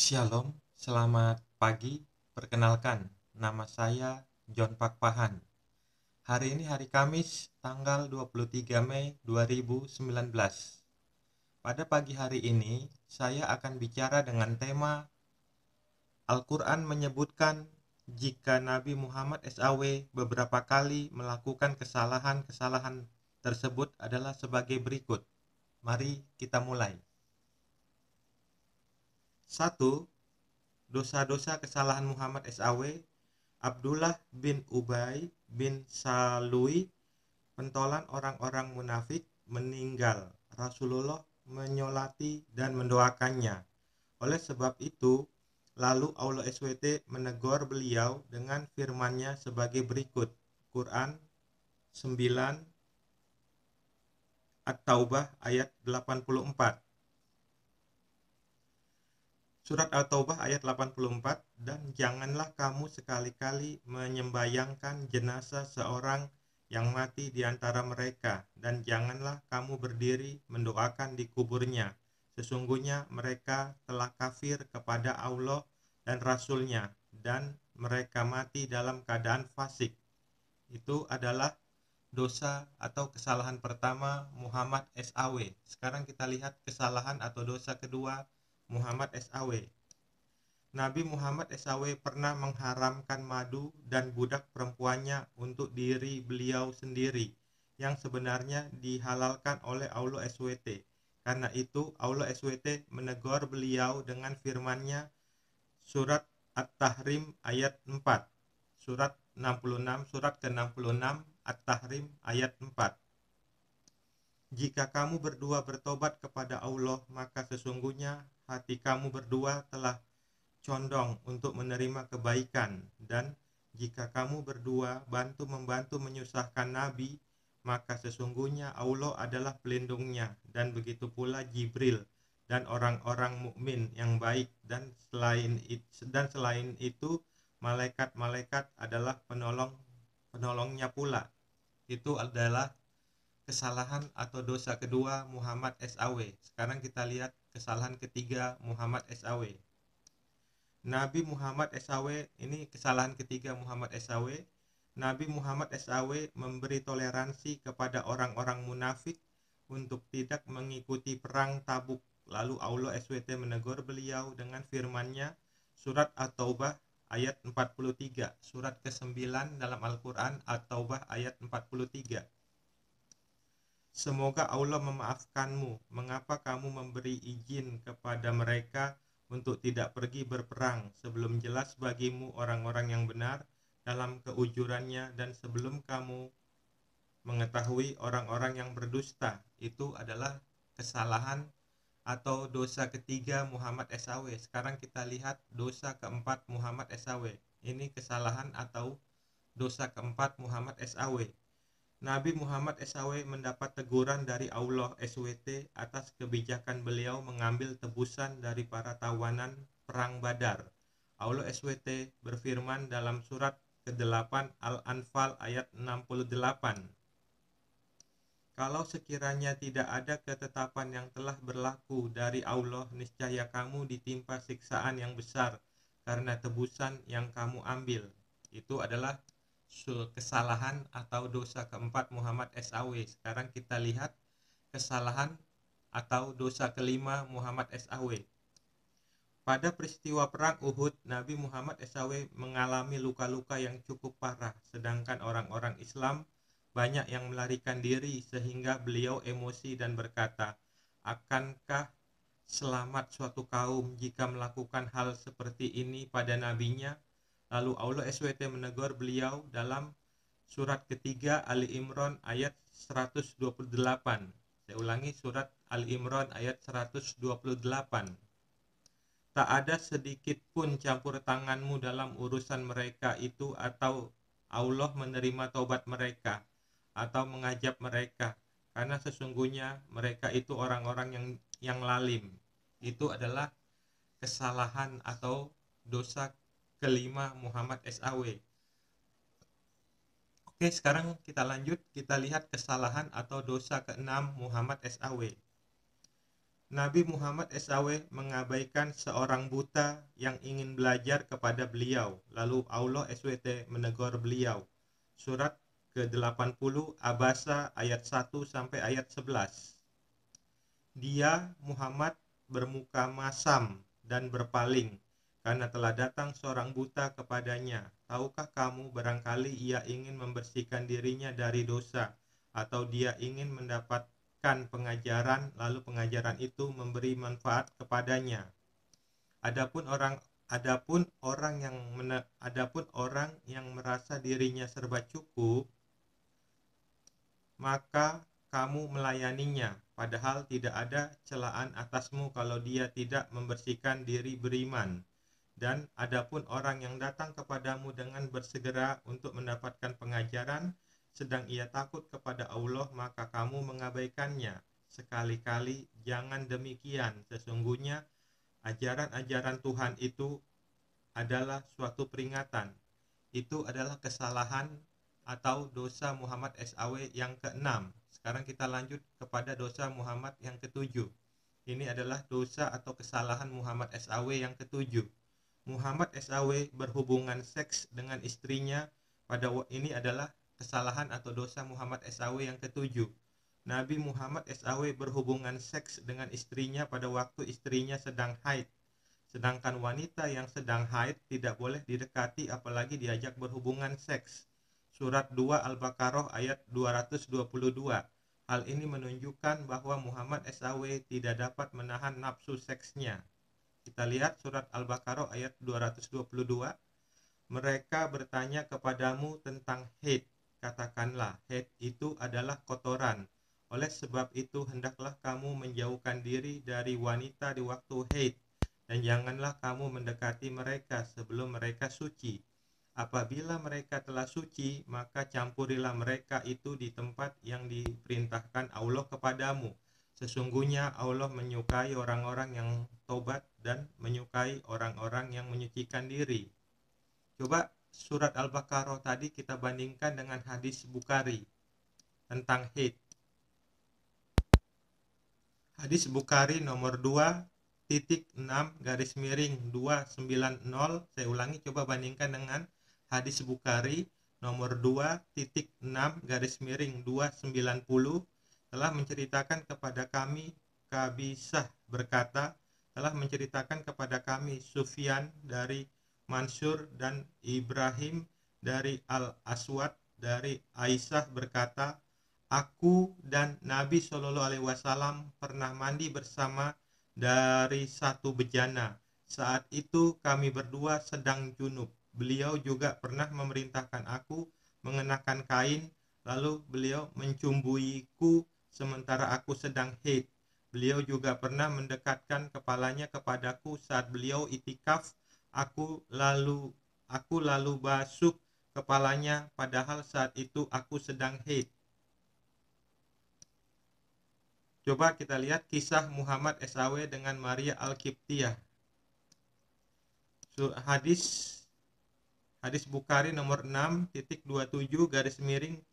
Shalom, selamat pagi. Perkenalkan, nama saya John Pakpahan. Hari ini hari Kamis, tanggal 23 Mei 2019. Pada pagi hari ini, saya akan bicara dengan tema Al-Quran menyebutkan jika Nabi Muhammad SAW beberapa kali melakukan kesalahan-kesalahan tersebut adalah sebagai berikut. Mari kita mulai. 1. Dosa-dosa kesalahan Muhammad SAW. Abdullah bin Ubay bin Salui, pentolan orang-orang munafik, meninggal. Rasulullah menyolati dan mendoakannya. Oleh sebab itu, lalu Allah SWT menegur beliau dengan firman-Nya sebagai berikut. Quran 9 At-Taubah ayat 84. Surat At-Taubah ayat 84, dan janganlah kamu sekali-kali menyembayangkan jenazah seorang yang mati di antara mereka, dan janganlah kamu berdiri mendoakan di kuburnya. Sesungguhnya mereka telah kafir kepada Allah dan Rasul-Nya, dan mereka mati dalam keadaan fasik. Itu adalah dosa atau kesalahan pertama Muhammad SAW. Sekarang kita lihat kesalahan atau dosa kedua Muhammad SAW. Nabi Muhammad SAW pernah mengharamkan madu dan budak perempuannya untuk diri beliau sendiri, yang sebenarnya dihalalkan oleh Allah SWT. Karena itu Allah SWT menegur beliau dengan firman-Nya surat At-Tahrim ayat 4. Surat 66, surat ke-66 At-Tahrim ayat 4. Jika kamu berdua bertobat kepada Allah, maka sesungguhnya hati kamu berdua telah condong untuk menerima kebaikan, dan jika kamu berdua bantu-membantu menyusahkan Nabi, maka sesungguhnya Allah adalah pelindungnya, dan begitu pula Jibril dan orang-orang mukmin yang baik, dan selain itu malaikat-malaikat adalah penolongnya pula. Itu adalah kesalahan atau dosa kedua Muhammad SAW. Sekarang kita lihat kesalahan ketiga Muhammad SAW. Nabi Muhammad SAW, ini kesalahan ketiga Muhammad SAW. Nabi Muhammad SAW memberi toleransi kepada orang-orang munafik untuk tidak mengikuti perang Tabuk. Lalu Allah SWT menegur beliau dengan firman-Nya surat At-Taubah ayat 43, surat ke-9 dalam Al-Quran, At-Taubah ayat 43. Semoga Allah memaafkanmu. Mengapa kamu memberi izin kepada mereka untuk tidak pergi berperang sebelum jelas bagimu orang-orang yang benar dalam keujurannya, dan sebelum kamu mengetahui orang-orang yang berdusta? Itu adalah kesalahan atau dosa ketiga Muhammad SAW. Sekarang kita lihat dosa keempat Muhammad SAW. Ini kesalahan atau dosa keempat Muhammad SAW. Nabi Muhammad SAW mendapat teguran dari Allah SWT atas kebijakan beliau mengambil tebusan dari para tawanan perang Badar. Allah SWT berfirman dalam surat ke-8 Al-Anfal ayat 68. Kalau sekiranya tidak ada ketetapan yang telah berlaku dari Allah, niscaya kamu ditimpa siksaan yang besar karena tebusan yang kamu ambil. Itu adalah kesalahan atau dosa keempat Muhammad SAW. Sekarang kita lihat kesalahan atau dosa kelima Muhammad SAW. Pada peristiwa perang Uhud, Nabi Muhammad SAW mengalami luka-luka yang cukup parah, sedangkan orang-orang Islam banyak yang melarikan diri, sehingga beliau emosi dan berkata, akankah selamat suatu kaum jika melakukan hal seperti ini pada nabinya? Lalu Allah SWT menegur beliau dalam surat ketiga Ali Imran ayat 128. Saya ulangi, surat Ali Imran ayat 128. Tak ada sedikit pun campur tanganmu dalam urusan mereka itu, atau Allah menerima taubat mereka, atau mengajab mereka, karena sesungguhnya mereka itu orang-orang yang lalim. Itu adalah kesalahan atau dosa kelima Muhammad SAW. Oke, sekarang kita lanjut, kita lihat kesalahan atau dosa keenam Muhammad SAW. Nabi Muhammad SAW mengabaikan seorang buta yang ingin belajar kepada beliau. Lalu Allah SWT menegur beliau. Surat ke-80 Abasa ayat 1 sampai ayat 11. Dia Muhammad bermuka masam dan berpaling karena telah datang seorang buta kepadanya. Tahukah kamu barangkali ia ingin membersihkan dirinya dari dosa, atau dia ingin mendapatkan pengajaran, lalu pengajaran itu memberi manfaat kepadanya. Adapun orang yang merasa dirinya serba cukup, maka kamu melayaninya, padahal tidak ada celaan atasmu kalau dia tidak membersihkan diri beriman. Dan adapun orang yang datang kepadamu dengan bersegera untuk mendapatkan pengajaran, sedang ia takut kepada Allah, maka kamu mengabaikannya. Sekali-kali jangan demikian. Sesungguhnya ajaran-ajaran Tuhan itu adalah suatu peringatan. Itu adalah kesalahan atau dosa Muhammad SAW yang ke-6. Sekarang kita lanjut kepada dosa Muhammad yang ke-7. Ini adalah dosa atau kesalahan Muhammad SAW yang ke-7. Muhammad SAW berhubungan seks dengan istrinya ini adalah kesalahan atau dosa Muhammad SAW yang ke-7. Nabi Muhammad SAW berhubungan seks dengan istrinya pada waktu istrinya sedang haid. Sedangkan wanita yang sedang haid tidak boleh didekati apalagi diajak berhubungan seks. Surat 2 Al-Baqarah ayat 222. Hal ini menunjukkan bahwa Muhammad SAW tidak dapat menahan nafsu seksnya. Kita lihat surat Al-Baqarah ayat 222. Mereka bertanya kepadamu tentang haid. Katakanlah, haid itu adalah kotoran. Oleh sebab itu hendaklah kamu menjauhkan diri dari wanita di waktu haid, dan janganlah kamu mendekati mereka sebelum mereka suci. Apabila mereka telah suci, maka campurilah mereka itu di tempat yang diperintahkan Allah kepadamu. Sesungguhnya Allah menyukai orang-orang yang tobat dan menyukai orang-orang yang menyucikan diri. Coba surat Al-Baqarah tadi kita bandingkan dengan hadis Bukhari tentang haid. Hadis Bukhari nomor 2.6-290. Saya ulangi, coba bandingkan dengan hadis Bukhari nomor 2.6-290 telah menceritakan kepada kami Kabisah berkata, telah menceritakan kepada kami Sufyan dari Mansur dan Ibrahim dari Al-Aswad dari Aisyah berkata, aku dan Nabi SAW pernah mandi bersama dari satu bejana. Saat itu kami berdua sedang junub. Beliau juga pernah memerintahkan aku mengenakan kain, lalu beliau mencumbuiku sementara aku sedang haid. Beliau juga pernah mendekatkan kepalanya kepadaku saat beliau itikaf. Aku lalu basuh kepalanya padahal saat itu aku sedang haid. Coba kita lihat kisah Muhammad SAW dengan Maria Al-Qibtiyah. Hadis Bukhari nomor 6.27-311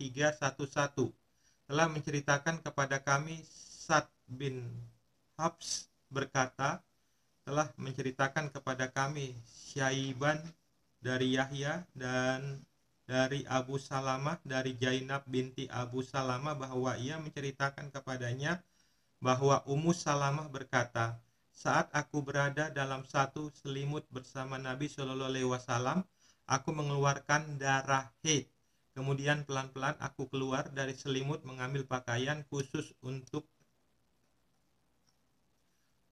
telah menceritakan kepada kami Sa'd bin Habs berkata, telah menceritakan kepada kami Syaiban dari Yahya dan dari Abu Salamah dari Zainab binti Abu Salamah bahwa ia menceritakan kepadanya bahwa Ummu Salamah berkata, saat aku berada dalam satu selimut bersama Nabi SAW, aku mengeluarkan darah haid. Kemudian pelan-pelan aku keluar dari selimut mengambil pakaian khusus untuk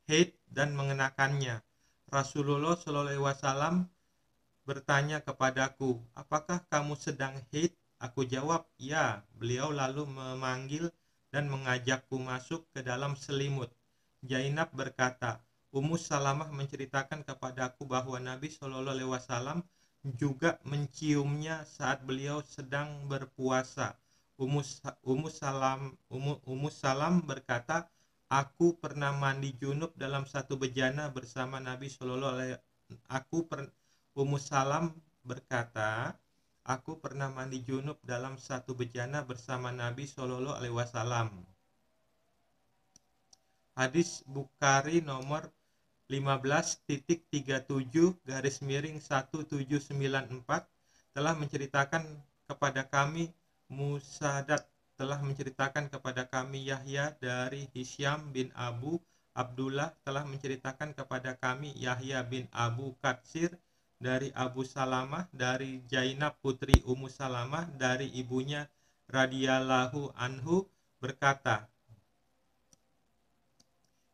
haid dan mengenakannya. Rasulullah SAW bertanya kepadaku, apakah kamu sedang haid? Aku jawab, ya. Beliau lalu memanggil dan mengajakku masuk ke dalam selimut. Zainab berkata, Ummu Salamah menceritakan kepadaku bahwa Nabi SAW juga menciumnya saat beliau sedang berpuasa. Ummu Salam berkata, aku pernah mandi junub dalam satu bejana bersama Nabi Ummu Salam berkata, aku pernah mandi junub dalam satu bejana bersama Nabi SAW. Hadis Bukhari nomor 15.37-1794 telah menceritakan kepada kami Musadat telah menceritakan kepada kami Yahya dari Hisyam bin Abu Abdullah telah menceritakan kepada kami Yahya bin Abu Katsir dari Abu Salamah dari Zainab putri Ummu Salamah dari ibunya radhiyallahu anhu berkata,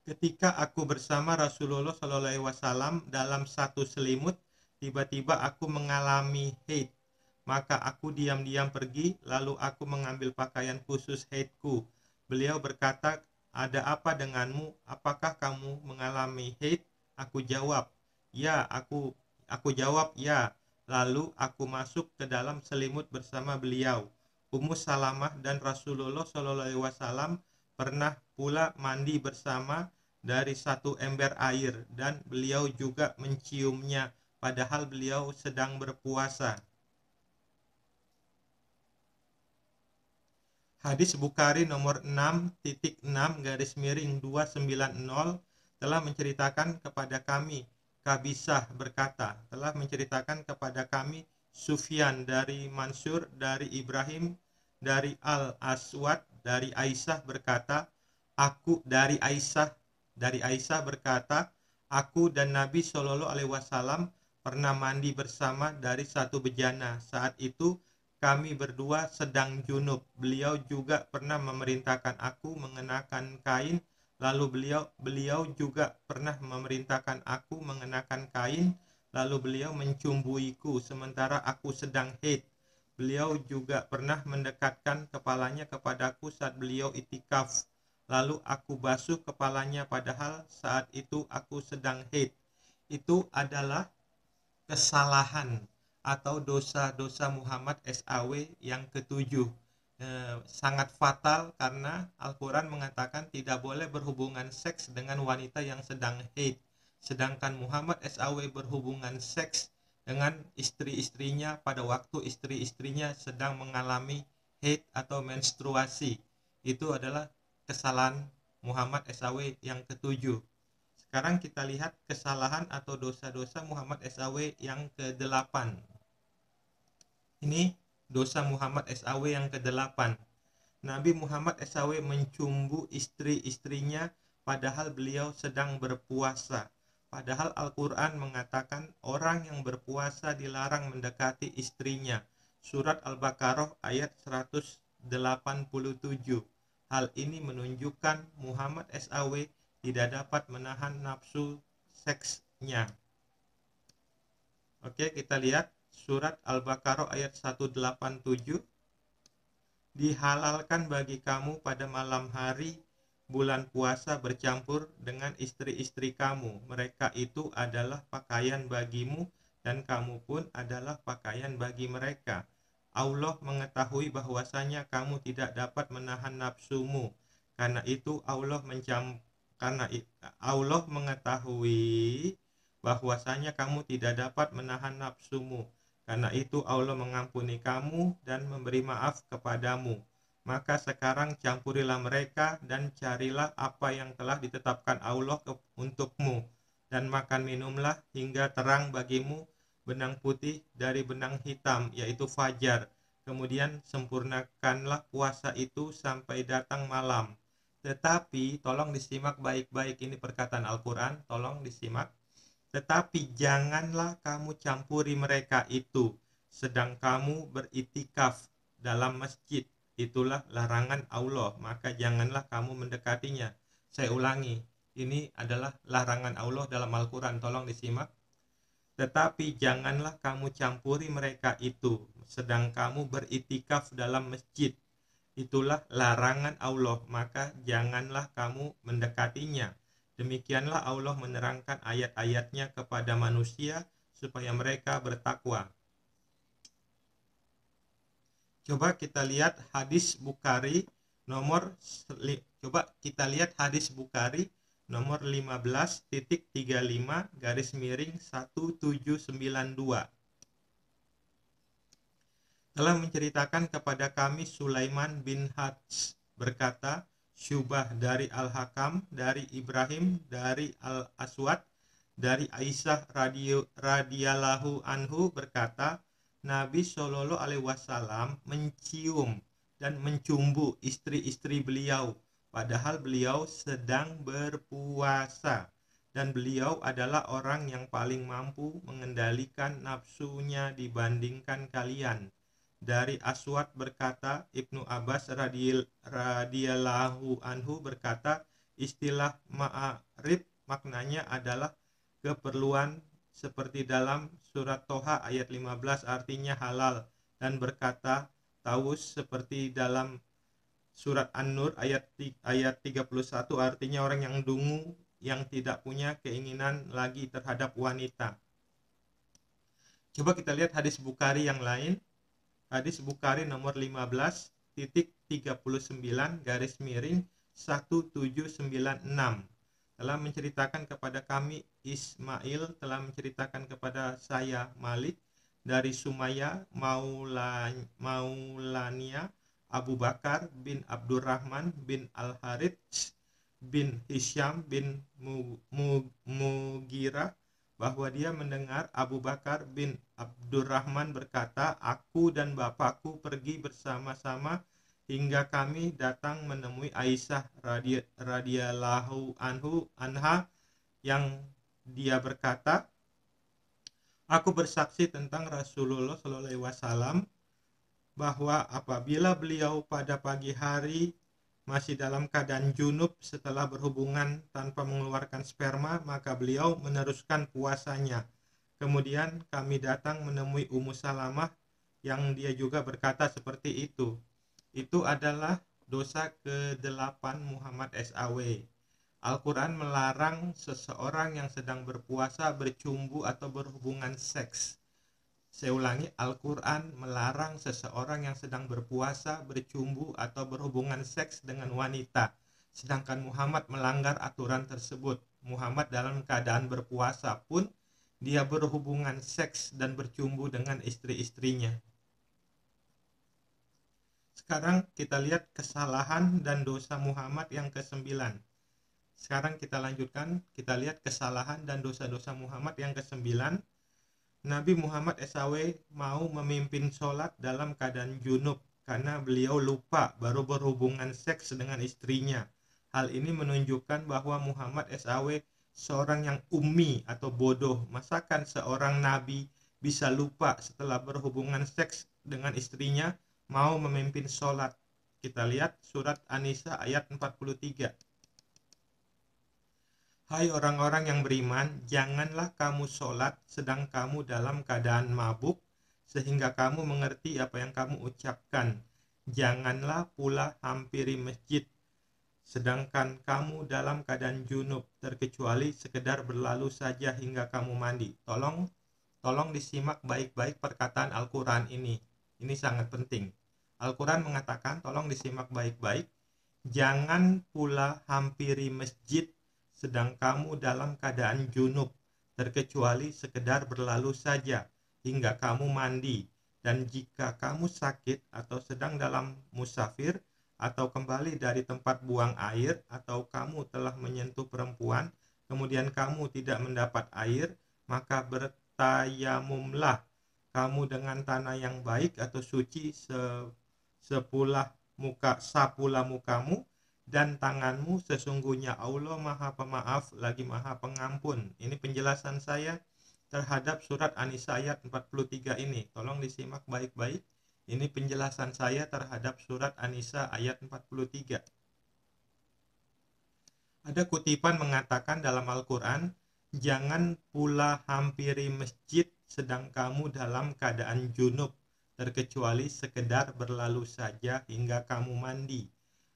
ketika aku bersama Rasulullah SAW dalam satu selimut, tiba-tiba aku mengalami haid. Maka aku diam-diam pergi, lalu aku mengambil pakaian khusus haidku. Beliau berkata, ada apa denganmu? Apakah kamu mengalami haid? Aku jawab, ya. Aku jawab, ya. Lalu aku masuk ke dalam selimut bersama beliau. Ummu Salamah dan Rasulullah SAW pernah pula mandi bersama dari satu ember air dan beliau juga menciumnya padahal beliau sedang berpuasa. Hadis Bukhari nomor 6.6-290 telah menceritakan kepada kami Kabisah berkata, telah menceritakan kepada kami Sufyan dari Mansur dari Ibrahim dari Al-Aswad dari Aisyah berkata, dari Aisyah berkata, aku dan Nabi Shallallahu Alaihi Wasallam pernah mandi bersama dari satu bejana. Saat itu kami berdua sedang junub. Beliau juga pernah memerintahkan aku mengenakan kain. Lalu beliau juga pernah memerintahkan aku mengenakan kain. Lalu beliau mencumbuiku sementara aku sedang haid. Beliau juga pernah mendekatkan kepalanya kepadaku saat beliau itikaf. Lalu aku basuh kepalanya padahal saat itu aku sedang haid. Itu adalah kesalahan atau dosa-dosa Muhammad SAW yang ketujuh. Sangat fatal karena Al-Quran mengatakan tidak boleh berhubungan seks dengan wanita yang sedang haid. Sedangkan Muhammad SAW berhubungan seks dengan istri-istrinya pada waktu istri-istrinya sedang mengalami haid atau menstruasi. Itu adalah kesalahan Muhammad SAW yang ketujuh. Sekarang kita lihat kesalahan atau dosa-dosa Muhammad SAW yang ke-8. Ini dosa Muhammad SAW yang ke-8. Nabi Muhammad SAW mencumbu istri-istrinya padahal beliau sedang berpuasa. Padahal Al-Quran mengatakan orang yang berpuasa dilarang mendekati istrinya. Surat Al-Baqarah ayat 187. Hal ini menunjukkan Muhammad SAW tidak dapat menahan nafsu seksnya. Oke, kita lihat surat Al-Baqarah ayat 187. Dihalalkan bagi kamu pada malam hari bulan puasa bercampur dengan istri-istri kamu. Mereka itu adalah pakaian bagimu dan kamu pun adalah pakaian bagi mereka. Allah mengetahui bahwasanya kamu tidak dapat menahan nafsumu. Karena itu Allah mengetahui bahwasanya kamu tidak dapat menahan nafsumu. Karena itu Allah mengampuni kamu dan memberi maaf kepadamu. Maka sekarang campurilah mereka dan carilah apa yang telah ditetapkan Allah untukmu. Dan makan minumlah hingga terang bagimu benang putih dari benang hitam, yaitu fajar. Kemudian sempurnakanlah puasa itu sampai datang malam. Tetapi, tolong disimak baik-baik, ini perkataan Al-Quran, tolong disimak. Tetapi janganlah kamu campuri mereka itu, sedang kamu beritikaf dalam masjid. Itulah larangan Allah, maka janganlah kamu mendekatinya. Saya ulangi, ini adalah larangan Allah dalam Al-Quran, tolong disimak. Tetapi janganlah kamu campuri mereka itu, sedang kamu beritikaf dalam masjid. Itulah larangan Allah, maka janganlah kamu mendekatinya. Demikianlah Allah menerangkan ayat-ayatnya kepada manusia supaya mereka bertakwa. Coba kita lihat hadis Bukhari nomor 15.35-1792. Telah menceritakan kepada kami Sulaiman bin Hats berkata, Syubah dari Al-Hakam, dari Ibrahim, dari Al-Aswad, dari Aisyah radhiyallahu anhu berkata, Nabi Shallallahu alaihi wasallam mencium dan mencumbu istri-istri beliau, padahal beliau sedang berpuasa, dan beliau adalah orang yang paling mampu mengendalikan nafsunya dibandingkan kalian. Dari Aswad berkata, Ibnu Abbas radhiyallahu anhu berkata, istilah ma'arib maknanya adalah keperluan, seperti dalam surat Toha ayat 15 artinya halal, dan berkata taus seperti dalam surat An-Nur ayat 31 artinya orang yang dungu, yang tidak punya keinginan lagi terhadap wanita. Coba kita lihat hadis Bukhari yang lain. Hadis Bukhari nomor 15.39-1796 telah menceritakan kepada kami Ismail, telah menceritakan kepada saya Malik dari Sumaya Maulania Abu Bakar bin Abdurrahman bin Al-Harits bin Hisham bin Mugirah, bahwa dia mendengar Abu Bakar bin Abdurrahman berkata, aku dan bapakku pergi bersama-sama hingga kami datang menemui Aisyah radhiyallahu anha, yang dia berkata, aku bersaksi tentang Rasulullah SAW bahwa apabila beliau pada pagi hari masih dalam keadaan junub setelah berhubungan tanpa mengeluarkan sperma, maka beliau meneruskan puasanya. Kemudian kami datang menemui Ummu Salamah yang dia juga berkata seperti itu. Itu adalah dosa ke-8 Muhammad SAW. Al-Quran melarang seseorang yang sedang berpuasa bercumbu atau berhubungan seks. Saya ulangi, Al-Quran melarang seseorang yang sedang berpuasa bercumbu atau berhubungan seks dengan wanita. Sedangkan Muhammad melanggar aturan tersebut. Muhammad dalam keadaan berpuasa pun dia berhubungan seks dan bercumbu dengan istri-istrinya. Sekarang kita lihat kesalahan dan dosa Muhammad yang ke-9. Sekarang kita lanjutkan, kita lihat kesalahan dan dosa-dosa Muhammad yang ke-9. Nabi Muhammad SAW mau memimpin sholat dalam keadaan junub karena beliau lupa baru berhubungan seks dengan istrinya. Hal ini menunjukkan bahwa Muhammad SAW seorang yang ummi atau bodoh. Masakan seorang nabi bisa lupa setelah berhubungan seks dengan istrinya mau memimpin sholat? Kita lihat surat An-Nisa ayat 43. Hai orang-orang yang beriman, janganlah kamu sholat sedang kamu dalam keadaan mabuk, sehingga kamu mengerti apa yang kamu ucapkan. Janganlah pula hampiri masjid, sedangkan kamu dalam keadaan junub, terkecuali sekedar berlalu saja hingga kamu mandi. Tolong disimak baik-baik perkataan Al-Quran ini. Ini sangat penting. Al-Quran mengatakan, tolong disimak baik-baik, jangan pula hampiri masjid sedang kamu dalam keadaan junub, terkecuali sekedar berlalu saja hingga kamu mandi. Dan jika kamu sakit atau sedang dalam musafir, atau kembali dari tempat buang air, atau kamu telah menyentuh perempuan, kemudian kamu tidak mendapat air, maka bertayamumlah kamu dengan tanah yang baik atau suci sapula mukamu dan tanganmu, sesungguhnya Allah Maha Pemaaf lagi Maha Pengampun. Ini penjelasan saya terhadap surat An-Nisa ayat 43 ini. Tolong disimak baik-baik. Ini penjelasan saya terhadap surat An-Nisa ayat 43. Ada kutipan mengatakan dalam Al-Quran, jangan pula hampiri masjid sedang kamu dalam keadaan junub, terkecuali sekedar berlalu saja hingga kamu mandi.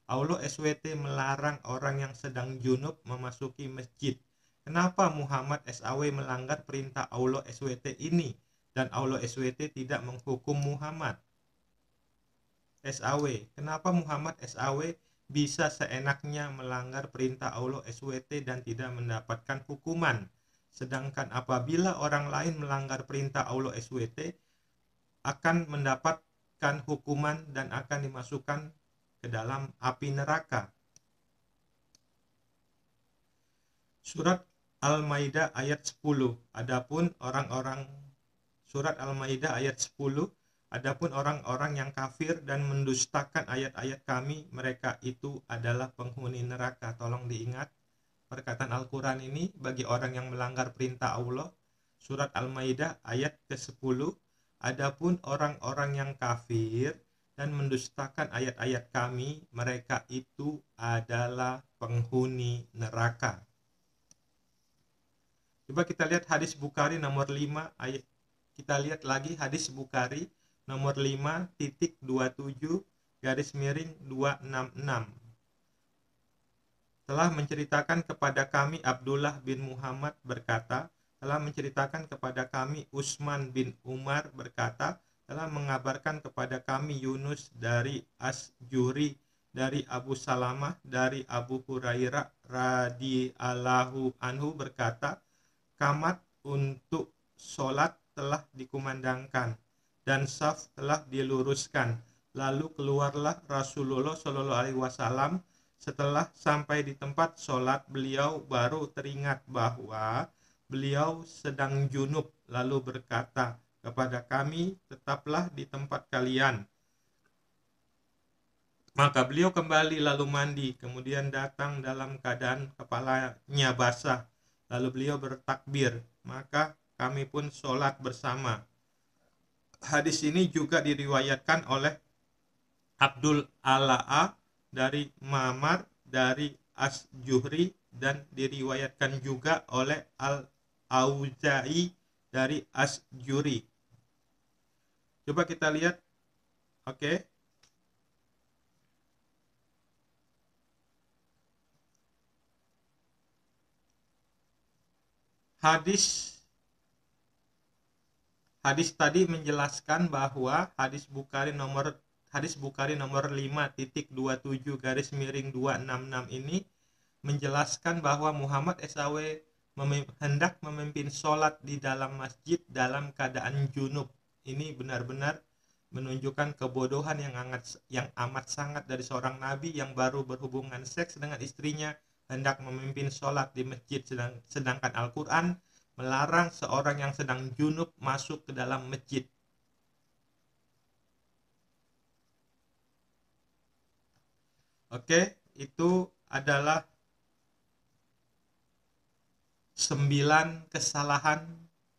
Allah SWT melarang orang yang sedang junub memasuki masjid. Kenapa Muhammad SAW melanggar perintah Allah SWT ini dan Allah SWT tidak menghukum Muhammad SAW? Kenapa Muhammad SAW bisa seenaknya melanggar perintah Allah SWT dan tidak mendapatkan hukuman? Sedangkan apabila orang lain melanggar perintah Allah SWT akan mendapatkan hukuman dan akan dimasukkan ke dalam api neraka. Surat Al-Maidah ayat 10. Adapun orang-orang Surat Al-Maidah ayat 10. Adapun orang-orang yang kafir dan mendustakan ayat-ayat kami, mereka itu adalah penghuni neraka. Tolong diingat perkataan Al-Quran ini bagi orang yang melanggar perintah Allah. Surat Al-Maidah ayat ke-10. Adapun orang-orang yang kafir dan mendustakan ayat-ayat kami, mereka itu adalah penghuni neraka. Coba kita lihat hadis Bukhari nomor 5 ayat. Kita lihat lagi hadis Bukhari nomor 5.27 _266. Telah menceritakan kepada kami Abdullah bin Muhammad berkata, telah menceritakan kepada kami Utsman bin Umar berkata, telah mengabarkan kepada kami Yunus dari Asjuri dari Abu Salamah dari Abu Hurairah radhiyallahu anhu berkata, qamat untuk sholat telah dikumandangkan dan shaf telah diluruskan. Lalu keluarlah Rasulullah Shallallahu Alaihi Wasallam. Setelah sampai di tempat sholat, beliau baru teringat bahwa beliau sedang junub, lalu berkata kepada kami, tetaplah di tempat kalian. Maka beliau kembali lalu mandi, kemudian datang dalam keadaan kepalanya basah. Lalu beliau bertakbir, maka kami pun sholat bersama. Hadis ini juga diriwayatkan oleh Abdul Ala'a dari Ma'mar dari Asjuhri dan diriwayatkan juga oleh Al-Auza'i dari Asjuri. Coba kita lihat. Oke. Hadis tadi menjelaskan bahwa hadis Bukhari nomor 5.27 _266 ini menjelaskan bahwa Muhammad SAW hendak memimpin sholat di dalam masjid dalam keadaan junub. Ini benar-benar menunjukkan kebodohan yang amat sangat dari seorang nabi yang baru berhubungan seks dengan istrinya hendak memimpin sholat di masjid, sedangkan Al-Quran melarang seorang yang sedang junub masuk ke dalam masjid. Oke, itu adalah 9 kesalahan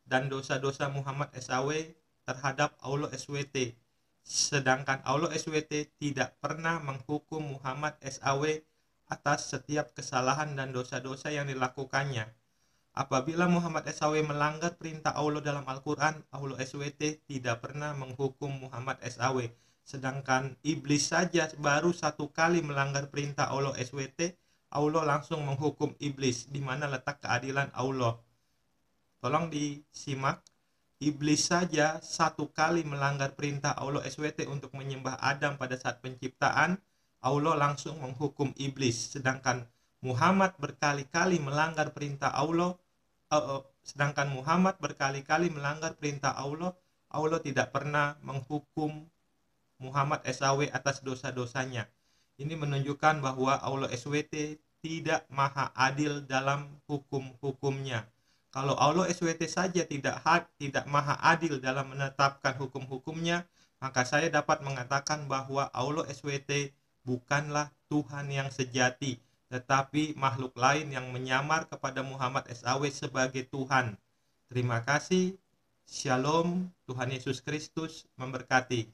dan dosa-dosa Muhammad SAW terhadap Allah SWT. Sedangkan Allah SWT tidak pernah menghukum Muhammad SAW atas setiap kesalahan dan dosa-dosa yang dilakukannya. Apabila Muhammad SAW melanggar perintah Allah dalam Al-Quran, Allah SWT tidak pernah menghukum Muhammad SAW. Sedangkan iblis saja baru 1 kali melanggar perintah Allah SWT, Allah langsung menghukum iblis. Di mana letak keadilan Allah? Tolong disimak. Iblis saja 1 kali melanggar perintah Allah SWT untuk menyembah Adam pada saat penciptaan, Allah langsung menghukum iblis. Sedangkan Muhammad berkali-kali melanggar perintah Allah, Allah tidak pernah menghukum Muhammad SAW atas dosa-dosanya. Ini menunjukkan bahwa Allah SWT tidak maha adil dalam hukum-hukumnya. Kalau Allah SWT saja tidak maha adil dalam menetapkan hukum-hukumnya, maka saya dapat mengatakan bahwa Allah SWT bukanlah Tuhan yang sejati, tetapi makhluk lain yang menyamar kepada Muhammad SAW sebagai Tuhan. Terima kasih. Shalom. Tuhan Yesus Kristus memberkati.